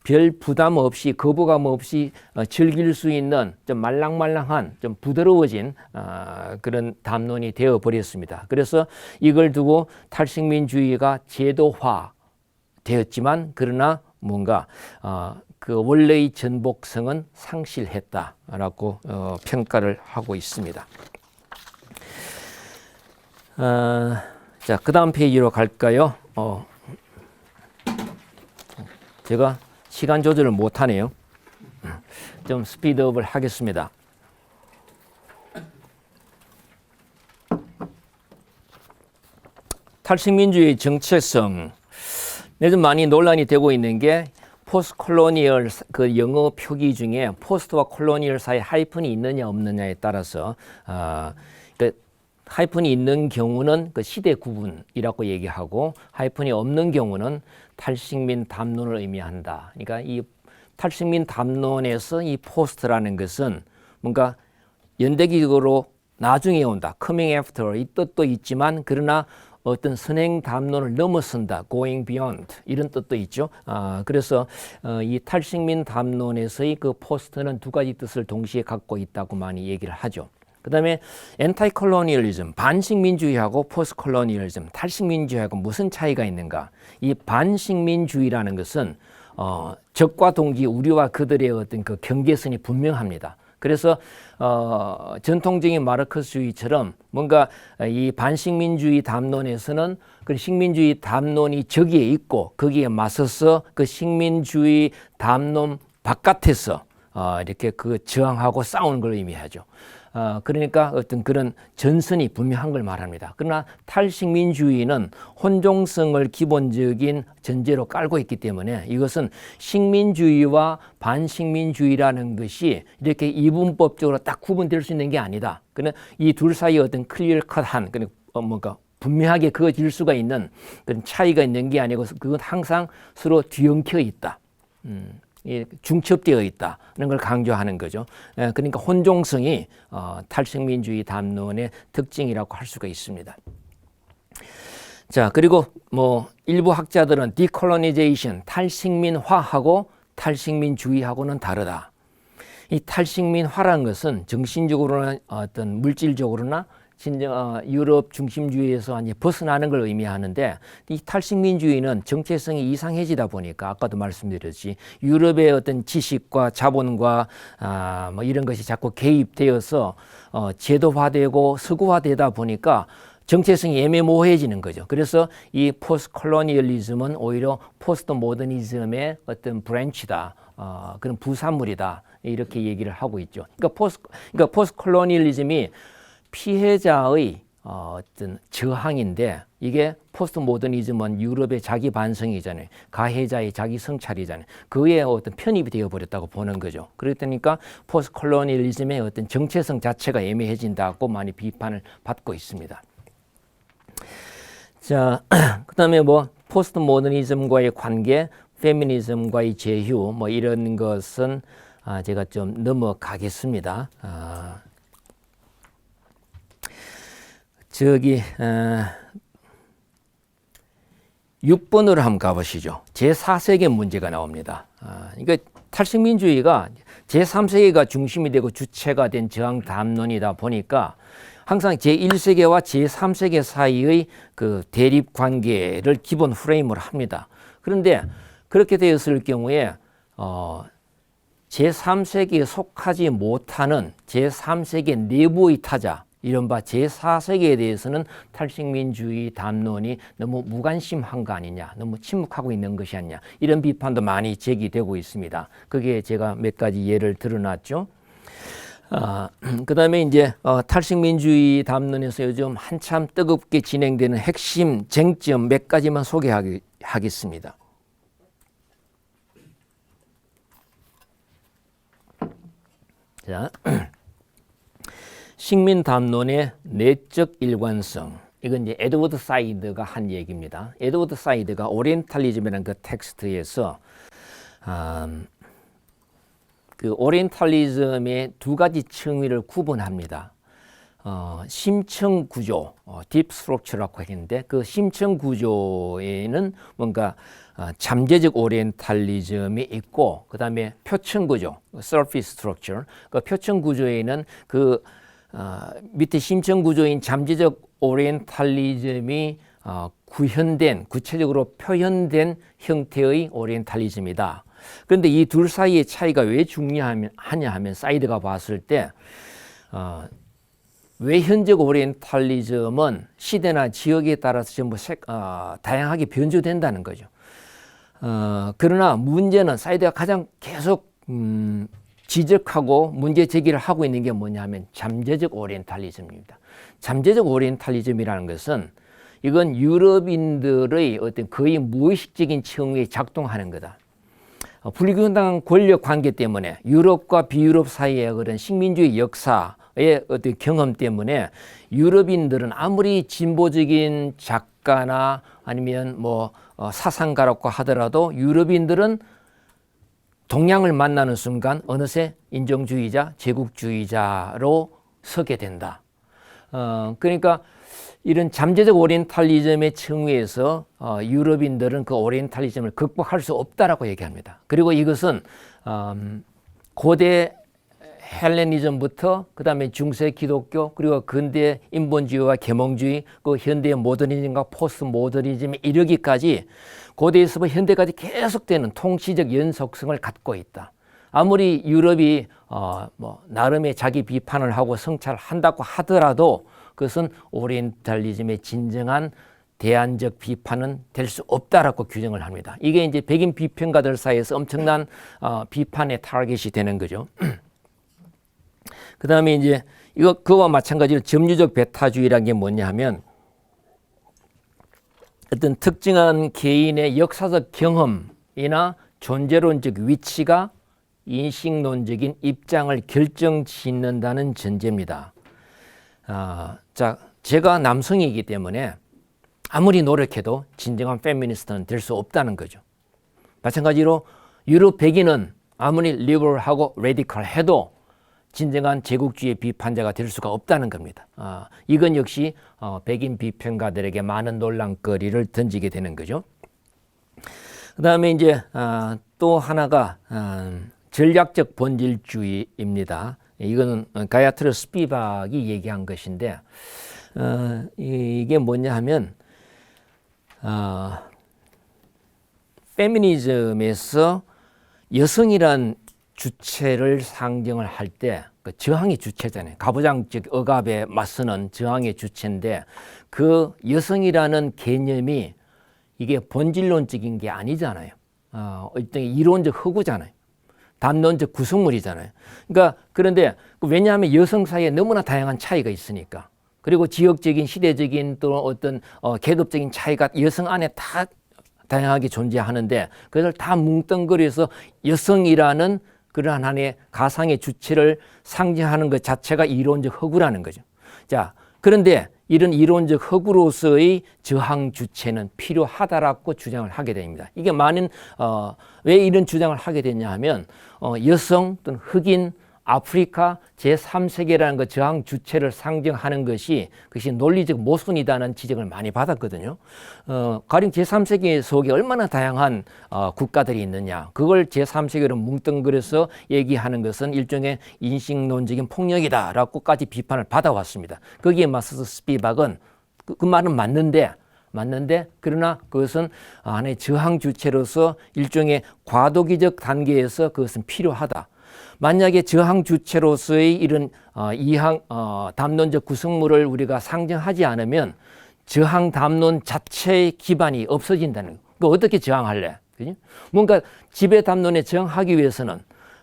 별 부담 없이 거부감 없이 즐길 수 있는 좀 말랑말랑한 좀 부드러워진 그런 담론이 되어 버렸습니다. 그래서 이걸 두고 탈식민주의가 제도화 되었지만 그러나 뭔가 그 원래의 전복성은 상실했다라고 평가를 하고 있습니다. 자, 그 다음 페이지로 갈까요? 제가 시간 조절을 못하네요. 좀 스피드업을 하겠습니다. 탈식민주의 정체성. 요즘 많이 논란이 되고 있는 게 포스트 콜로니얼 그 영어 표기 중에 포스트와 콜로니얼 사이에 하이픈이 있느냐 없느냐에 따라서 그 하이픈이 있는 경우는 그 시대 구분이라고 얘기하고 하이픈이 없는 경우는 탈식민 담론을 의미한다. 그러니까 이 탈식민 담론에서 이 포스트라는 것은 뭔가 연대기적으로 나중에 온다. coming after 이 뜻도 있지만 그러나 어떤 선행 담론을 넘어선다. going beyond 이런 뜻도 있죠. 그래서 이 탈식민 담론에서의 그 포스트는 두 가지 뜻을 동시에 갖고 있다고 많이 얘기를 하죠. 그다음에 엔타이 콜로니얼리즘, 반식민주의하고 포스트 콜로니얼리즘, 탈식민주의하고 무슨 차이가 있는가? 이 반식민주의라는 것은 적과 동지 우리와 그들의 어떤 그 경계선이 분명합니다. 그래서 전통적인 마르크스주의처럼 뭔가 이 반식민주의 담론에서는 그 식민주의 담론이 저기에 있고 거기에 맞서서 그 식민주의 담론 바깥에서 이렇게 그 저항하고 싸우는 걸 의미하죠. 그러니까 어떤 그런 전선이 분명한 걸 말합니다. 그러나 탈식민주의는 혼종성을 기본적인 전제로 깔고 있기 때문에 이것은 식민주의와 반식민주의라는 것이 이렇게 이분법적으로 딱 구분될 수 있는 게 아니다. 그러나 이 둘 사이에 어떤 클리어컷한 뭔가 분명하게 그어질 수가 있는 그런 차이가 있는 게 아니고 그건 항상 서로 뒤엉켜 있다. 중첩되어 있다는 걸 강조하는 거죠. 그러니까 혼종성이 탈식민주의 담론의 특징이라고 할 수가 있습니다. 자, 그리고 뭐 일부 학자들은 디콜로니제이션, 탈식민화하고 탈식민주의하고는 다르다. 이 탈식민화라는 것은 정신적으로나 어떤 물질적으로나 진정 유럽 중심주의에서 이제 벗어나는 걸 의미하는데 이 탈식민주의는 정체성이 이상해지다 보니까 아까도 말씀드렸지 유럽의 어떤 지식과 자본과 뭐 이런 것이 자꾸 개입되어서 제도화되고 서구화되다 보니까 정체성이 애매모호해지는 거죠. 그래서 이 포스트 콜로니얼리즘은 오히려 포스트 모더니즘의 어떤 브랜치다, 그런 부산물이다 이렇게 얘기를 하고 있죠. 그러니까 포스트 콜로니얼리즘이 피해자의 어떤 저항인데 이게 포스트 모더니즘은 유럽의 자기 반성이잖아요. 가해자의 자기 성찰이잖아요. 그에 어떤 편입이 되어 버렸다고 보는 거죠. 그러니까 포스트 콜로니얼리즘의 어떤 정체성 자체가 애매해진다고 많이 비판을 받고 있습니다. 자, 그다음에 뭐 포스트 모더니즘과의 관계, 페미니즘과의 제휴 뭐 이런 것은 제가 좀 넘어가겠습니다. 저기 6번으로 한번 가보시죠. 제4세계 문제가 나옵니다. 그러니까 탈식민주의가 제3세계가 중심이 되고 주체가 된 저항 담론이다 보니까 항상 제1세계와 제3세계 사이의 그 대립 관계를 기본 프레임으로 합니다. 그런데 그렇게 되었을 경우에 제3세계에 속하지 못하는 제3세계 내부의 타자 이른바 제4세계에 대해서는 탈식민주의 담론이 너무 무관심한 거 아니냐, 너무 침묵하고 있는 것이 아니냐 이런 비판도 많이 제기되고 있습니다. 그게 제가 몇 가지 예를 들어놨죠. 그 다음에 이제 탈식민주의 담론에서 요즘 한참 뜨겁게 진행되는 핵심 쟁점 몇 가지만 소개하겠습니다. 자. 식민 담론의 내적 일관성. 이건 이제 에드워드 사이드가 한 얘기입니다. 에드워드 사이드가 오리엔탈리즘이라는 그 텍스트에서 그 오리엔탈리즘의 두 가지 층위를 구분합니다. 심층 구조, 딥 스트럭처라고 하는데 그 심층 구조에는 뭔가 잠재적 오리엔탈리즘이 있고 그 다음에 표층 구조, surface structure. 그 표층 구조에는 그 밑에 심층 구조인 잠재적 오리엔탈리즘이 구체적으로 표현된 형태의 오리엔탈리즘이다. 그런데 이 둘 사이의 차이가 왜 중요하냐 하면 사이드가 봤을 때 외현적 오리엔탈리즘은 시대나 지역에 따라서 전부 다양하게 변조된다는 거죠. 그러나 문제는 사이드가 가장 계속 지적하고 문제 제기를 하고 있는 게 뭐냐면 잠재적 오리엔탈리즘입니다. 잠재적 오리엔탈리즘이라는 것은 이건 유럽인들의 어떤 거의 무의식적인 층위에 작동하는 거다. 불균등한 권력 관계 때문에 유럽과 비유럽 사이의 그런 식민주의 역사의 어떤 경험 때문에 유럽인들은 아무리 진보적인 작가나 아니면 뭐 사상가라고 하더라도 유럽인들은 동양을 만나는 순간 어느새 인종주의자, 제국주의자로 서게 된다. 그러니까 이런 잠재적 오리엔탈리즘의 층위에서 유럽인들은 그 오리엔탈리즘을 극복할 수 없다라고 얘기합니다. 그리고 이것은 고대 헬레니즘부터 그다음에 중세 기독교 그리고 근대 인본주의와 계몽주의 그 현대 모더니즘과 포스트 모더니즘에 이르기까지 고대에서부터 현대까지 계속되는 통치적 연속성을 갖고 있다. 아무리 유럽이 나름의 자기 비판을 하고 성찰한다고 하더라도 그것은 오리엔탈리즘의 진정한 대안적 비판은 될 수 없다라고 규정을 합니다. 이게 이제 백인 비평가들 사이에서 엄청난 비판의 타겟이 되는 거죠. 그 다음에 이제 그와 마찬가지로 점유적 배타주의라는 게 뭐냐 하면 어떤 특정한 개인의 역사적 경험이나 존재론적 위치가 인식론적인 입장을 결정짓는다는 전제입니다. 자, 제가 남성이기 때문에 아무리 노력해도 진정한 페미니스트는 될 수 없다는 거죠. 마찬가지로 유럽 백인은 아무리 리버럴하고 레디컬해도 진정한 제국주의 비판자가 될 수가 없다는 겁니다. 이건 역시 백인 비평가들에게 많은 논란거리를 던지게 되는 거죠. 그 다음에 이제 또 하나가 전략적 본질주의입니다. 이거는 가야트르 스피박이 얘기한 것인데 이게 뭐냐 하면 페미니즘에서 여성이란 주체를 상정을 할 때 그 저항의 주체잖아요. 가부장적 억압에 맞서는 저항의 주체인데 그 여성이라는 개념이 이게 본질론적인 게 아니잖아요. 어떤 이론적 허구잖아요. 담론적 구성물이잖아요. 그러니까 그런데 왜냐하면 여성 사이에 너무나 다양한 차이가 있으니까 그리고 지역적인 시대적인 또 어떤 계급적인 차이가 여성 안에 다 다양하게 존재하는데 그걸 다 뭉뚱그려서 여성이라는 그러한 하나의 가상의 주체를 상징하는 것 자체가 이론적 허구라는 거죠. 자, 그런데 이런 이론적 허구로서의 저항 주체는 필요하다라고 주장을 하게 됩니다. 이게 많은 왜 이런 주장을 하게 되냐 하면 여성 또는 흑인 아프리카 제3세계라는 그 저항 주체를 상징하는 것이 그것이 논리적 모순이다는 지적을 많이 받았거든요. 가령 제3세계 속에 얼마나 다양한 국가들이 있느냐. 그걸 제3세계로 뭉뚱그려서 얘기하는 것은 일종의 인식론적인 폭력이다라고까지 비판을 받아왔습니다. 거기에 맞서서 스피박은 그 말은 맞는데 그러나 그것은 하나의 저항 주체로서 일종의 과도기적 단계에서 그것은 필요하다. 만약에 저항 주체로서의 이런 담론적 구성물을 우리가 상정하지 않으면 저항 담론 자체의 기반이 없어진다는 거예요. 그러니까 어떻게 저항할래? 그죠? 뭔가 지배 담론에 저항하기 위해서는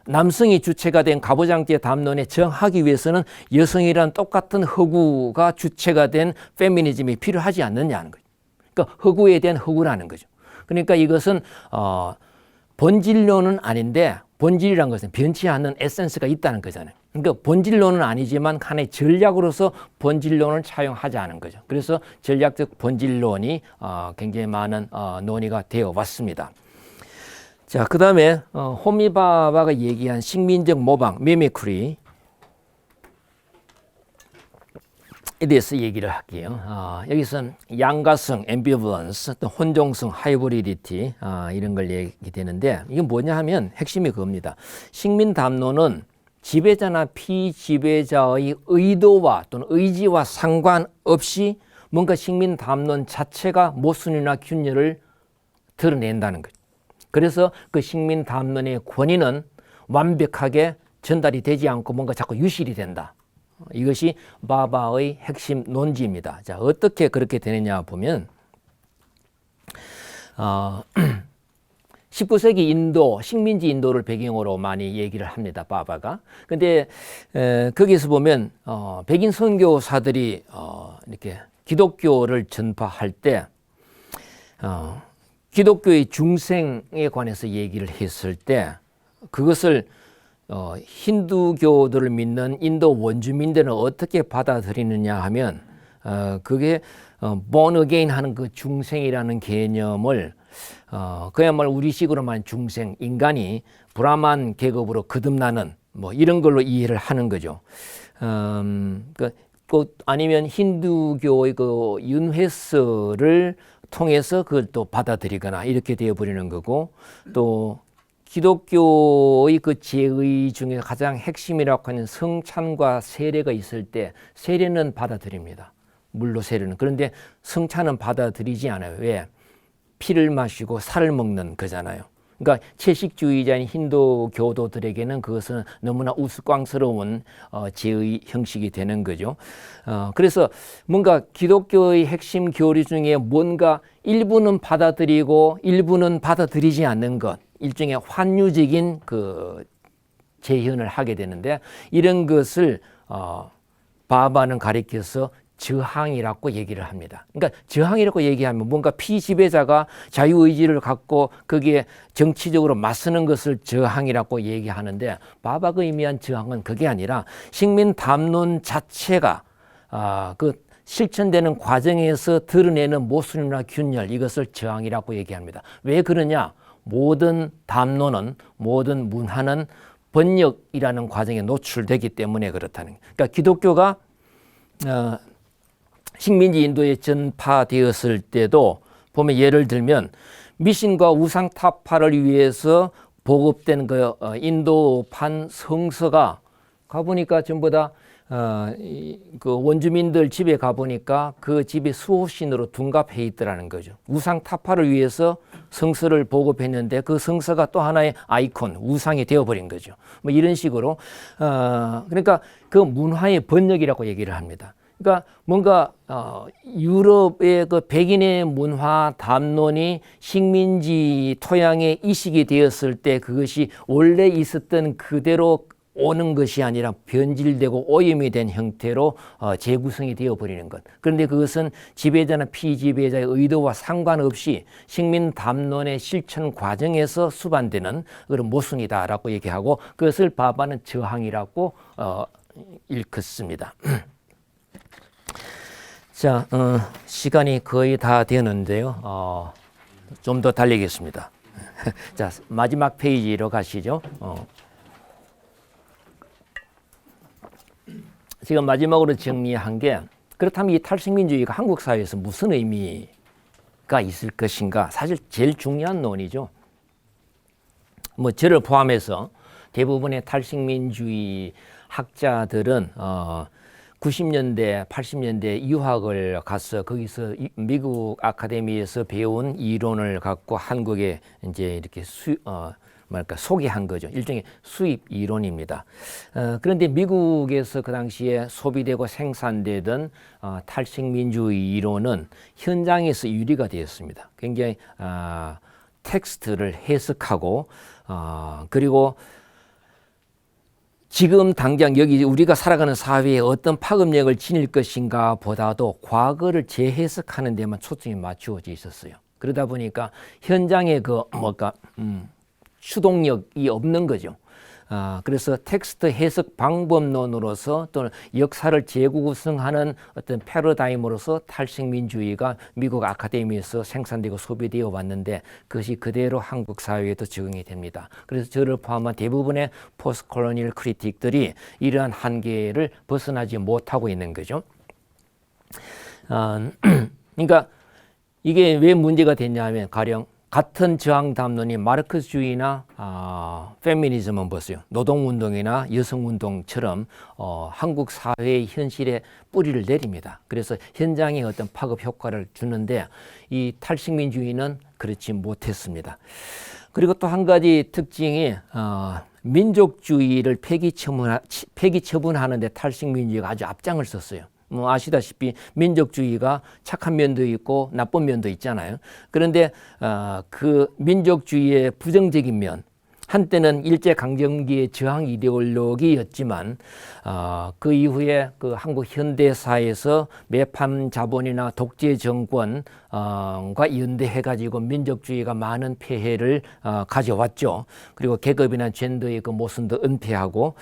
남성이 주체가 된 가부장제 담론에 저항하기 위해서는 여성이란 똑같은 허구가 주체가 된 페미니즘이 필요하지 않느냐는 거죠. 그러니까 허구에 대한 허구라는 거죠. 그러니까 이것은 본질론은 아닌데 본질이란 것은 변치 않는 에센스가 있다는 거잖아요. 그러니까 본질론은 아니지만 하나의 전략으로서 본질론을 차용하자는 거죠. 그래서 전략적 본질론이 굉장히 많은 논의가 되어 왔습니다. 자, 그 다음에 호미바바가 얘기한 식민적 모방, 미미크리 에 대해서 얘기를 할게요. 여기서는 양가성, 앰비벌런스, 또 혼종성, 하이브리디티 이런 걸 얘기되는데 이게 뭐냐 하면 핵심이 그겁니다. 식민 담론은 지배자나 피지배자의 의도와 또는 의지와 상관없이 뭔가 식민 담론 자체가 모순이나 균열을 드러낸다는 거죠. 그래서 그 식민 담론의 권위는 완벽하게 전달이 되지 않고 뭔가 자꾸 유실이 된다. 이것이 바바의 핵심 논지입니다. 자, 어떻게 그렇게 되느냐 보면 19세기 인도, 식민지 인도를 배경으로 많이 얘기를 합니다. 바바가. 근데 거기서 보면 백인 선교사들이 이렇게 기독교를 전파할 때 기독교의 중생에 관해서 얘기를 했을 때 그것을 힌두교들을 믿는 인도 원주민들은 어떻게 받아들이느냐 하면 그게 born again 하는 그 중생이라는 개념을 그야말로 우리식으로 말하는 중생, 인간이 브라만 계급으로 거듭나는 뭐 이런 걸로 이해를 하는 거죠. 아니면 힌두교의 그 윤회서를 통해서 그걸 또 받아들이거나 이렇게 되어버리는 거고 또 기독교의 그 제의 중에 가장 핵심이라고 하는 성찬과 세례가 있을 때 세례는 받아들입니다. 물로 세례는. 그런데 성찬은 받아들이지 않아요. 왜? 피를 마시고 살을 먹는 거잖아요. 그러니까 채식주의자인 힌두 교도들에게는 그것은 너무나 우스꽝스러운 제의 형식이 되는 거죠. 그래서 뭔가 기독교의 핵심 교리 중에 뭔가 일부는 받아들이고 일부는 받아들이지 않는 것, 일종의 환유적인 그 재현을 하게 되는데, 이런 것을 바바는 가리켜서 저항이라고 얘기를 합니다. 그러니까 저항이라고 얘기하면 뭔가 피지배자가 자유의지를 갖고 거기에 정치적으로 맞서는 것을 저항이라고 얘기하는데, 바바가 의미한 저항은 그게 아니라 식민 담론 자체가 그 실천되는 과정에서 드러내는 모순이나 균열, 이것을 저항이라고 얘기합니다. 왜 그러냐? 모든 담론은, 모든 문화는 번역이라는 과정에 노출되기 때문에 그렇다는 거예요. 그러니까 기독교가 식민지 인도에 전파되었을 때도 보면, 예를 들면 미신과 우상 타파를 위해서 보급된 그 인도판 성서가 가보니까 전부 다 그 원주민들 집에 가보니까 그 집이 수호신으로 둔갑해 있더라는 거죠. 우상 타파를 위해서 성서를 보급했는데 그 성서가 또 하나의 아이콘, 우상이 되어버린 거죠. 뭐 이런 식으로 그러니까 그 문화의 번역이라고 얘기를 합니다. 그러니까 뭔가 유럽의 그 백인의 문화 담론이 식민지 토양에 이식이 되었을 때 그것이 원래 있었던 그대로 오는 것이 아니라 변질되고 오염이 된 형태로 재구성이 되어버리는 것. 그런데 그것은 지배자나 피지배자의 의도와 상관없이 식민 담론의 실천 과정에서 수반되는 그런 모순이다라고 얘기하고, 그것을 바바는 저항이라고 일컫습니다. 자, 시간이 거의 다 되는데요. 좀 더 달리겠습니다. 자, 마지막 페이지로 가시죠. 지금 마지막으로 정리한 게, 그렇다면 이 탈식민주의가 한국 사회에서 무슨 의미가 있을 것인가? 사실 제일 중요한 논의죠. 뭐 저를 포함해서 대부분의 탈식민주의 학자들은 90년대, 80년대 유학을 가서 거기서 미국 아카데미에서 배운 이론을 갖고 한국에 이제 이렇게 소개한 거죠. 일종의 수입 이론입니다. 그런데 미국에서 그 당시에 소비되고 생산되던 탈식민주의 이론은 현장에서 유리가 되었습니다. 굉장히 텍스트를 해석하고 그리고 지금 당장 여기 우리가 살아가는 사회에 어떤 파급력을 지닐 것인가 보다도 과거를 재해석하는 데만 초점이 맞추어져 있었어요. 그러다 보니까 현장에 추동력이 없는 거죠. 그래서 텍스트 해석 방법론으로서 또는 역사를 재구성하는 어떤 패러다임으로서 탈식민주의가 미국 아카데미에서 생산되고 소비되어 왔는데 그것이 그대로 한국 사회에도 적용이 됩니다. 그래서 저를 포함한 대부분의 포스트콜로니얼 크리틱들이 이러한 한계를 벗어나지 못하고 있는 거죠. 그러니까 이게 왜 문제가 됐냐면, 가령 같은 저항 담론이 마르크스주의나 페미니즘은 보세요. 노동운동이나 여성운동처럼 한국 사회의 현실에 뿌리를 내립니다. 그래서 현장에 어떤 파급 효과를 주는데 이 탈식민주의는 그렇지 못했습니다. 그리고 또 한 가지 특징이 민족주의를 폐기 처분하는데 탈식민주의가 아주 앞장을 섰어요. 뭐 아시다시피 민족주의가 착한 면도 있고 나쁜 면도 있잖아요. 그런데 그 민족주의의 부정적인 면, 한때는 일제강점기의 저항 이데올로기였지만 그 이후에 그 한국 현대사에서 매판 자본이나 독재 정권과 연대해가지고 민족주의가 많은 폐해를 가져왔죠. 그리고 계급이나 젠더의 그 모순도 은폐하고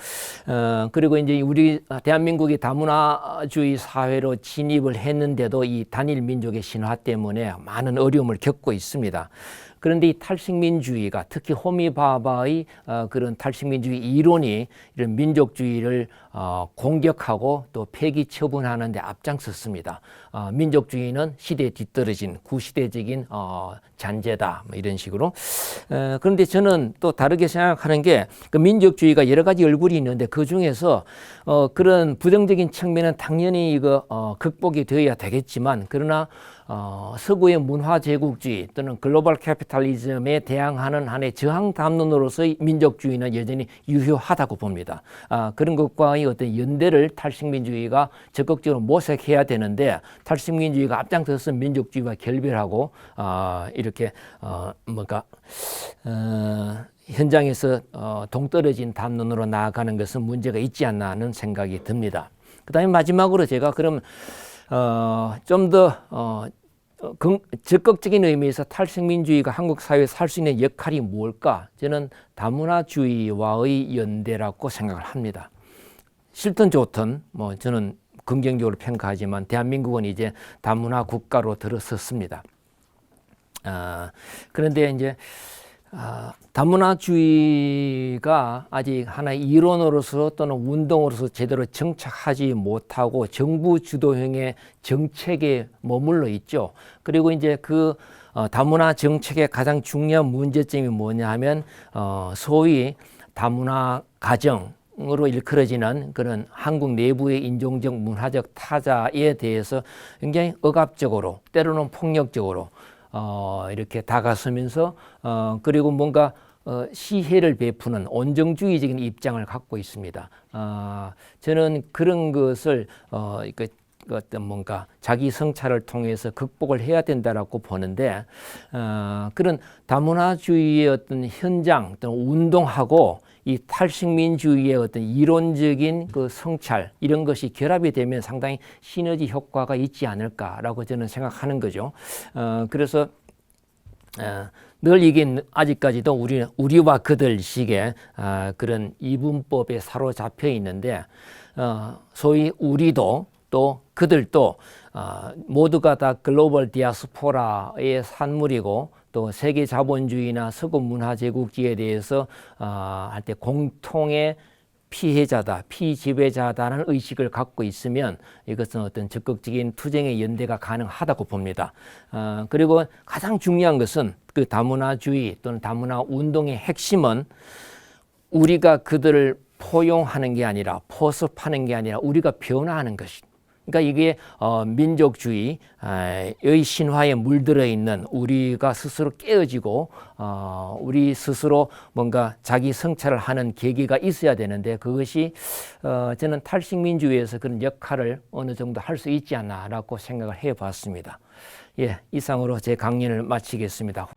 그리고 이제 우리 대한민국이 다문화주의 사회로 진입을 했는데도 이 단일 민족의 신화 때문에 많은 어려움을 겪고 있습니다. 그런데 이 탈식민주의가, 특히 호미 바바의 그런 탈식민주의 이론이 이런 민족주의를 공격하고 또 폐기 처분하는 데 앞장섰습니다. 민족주의는 시대에 뒤떨어진 구시대적인 잔재다 뭐 이런 식으로. 그런데 저는 또 다르게 생각하는 게 그 민족주의가 여러 가지 얼굴이 있는데 그 중에서 그런 부정적인 측면은 당연히 이거 극복이 되어야 되겠지만, 그러나 서구의 문화 제국주의 또는 글로벌 캐피탈리즘에 대항하는 한의 저항 담론으로서의 민족주의는 여전히 유효하다고 봅니다. 그런 것과의 어떤 연대를 탈식민주의가 적극적으로 모색해야 되는데, 탈식민주의가 앞장서서 민족주의와 결별하고 이렇게 현장에서 동떨어진 담론으로 나아가는 것은 문제가 있지 않나 하는 생각이 듭니다. 그 다음에 마지막으로 제가 그럼 좀 더 적극적인 의미에서 탈식민주의가 한국 사회에서 할 수 있는 역할이 뭘까? 저는 다문화주의와의 연대라고 생각을 합니다. 싫든 좋든 뭐 저는 긍정적으로 평가하지만 대한민국은 이제 다문화 국가로 들어섰습니다. 그런데 이제 다문화주의가 아직 하나의 이론으로서 또는 운동으로서 제대로 정착하지 못하고 정부 주도형의 정책에 머물러 있죠. 그리고 이제 그 다문화 정책의 가장 중요한 문제점이 뭐냐 하면 소위 다문화 가정으로 일컬어지는 그런 한국 내부의 인종적 문화적 타자에 대해서 굉장히 억압적으로 때로는 폭력적으로 이렇게 다가서면서 그리고 뭔가 시혜를 베푸는 온정주의적인 입장을 갖고 있습니다. 저는 그런 것을 어떤 뭔가 자기 성찰을 통해서 극복을 해야 된다라고 보는데, 그런 다문화주의의 어떤 현장 또는 운동하고 이 탈식민주의의 어떤 이론적인 그 성찰 이런 것이 결합이 되면 상당히 시너지 효과가 있지 않을까라고 저는 생각하는 거죠. 그래서 늘 이게 아직까지도 우리와 그들식의 그런 이분법에 사로잡혀 있는데, 소위 우리도 또 그들도 모두가 다 글로벌 디아스포라의 산물이고 또 세계 자본주의나 서구 문화 제국주의에 대해서 할 때 공통의 피해자다, 피지배자다라는 의식을 갖고 있으면 이것은 어떤 적극적인 투쟁의 연대가 가능하다고 봅니다. 그리고 가장 중요한 것은 그 다문화주의 또는 다문화 운동의 핵심은 우리가 그들을 포용하는 게 아니라 포섭하는 게 아니라 우리가 변화하는 것이. 그러니까 이게 민족주의의 신화에 물들어 있는 우리가 스스로 깨어지고 우리 스스로 뭔가 자기 성찰을 하는 계기가 있어야 되는데, 그것이 저는 탈식민주의에서 그런 역할을 어느 정도 할 수 있지 않나라고 생각을 해봤습니다. 예, 이상으로 제 강연을 마치겠습니다.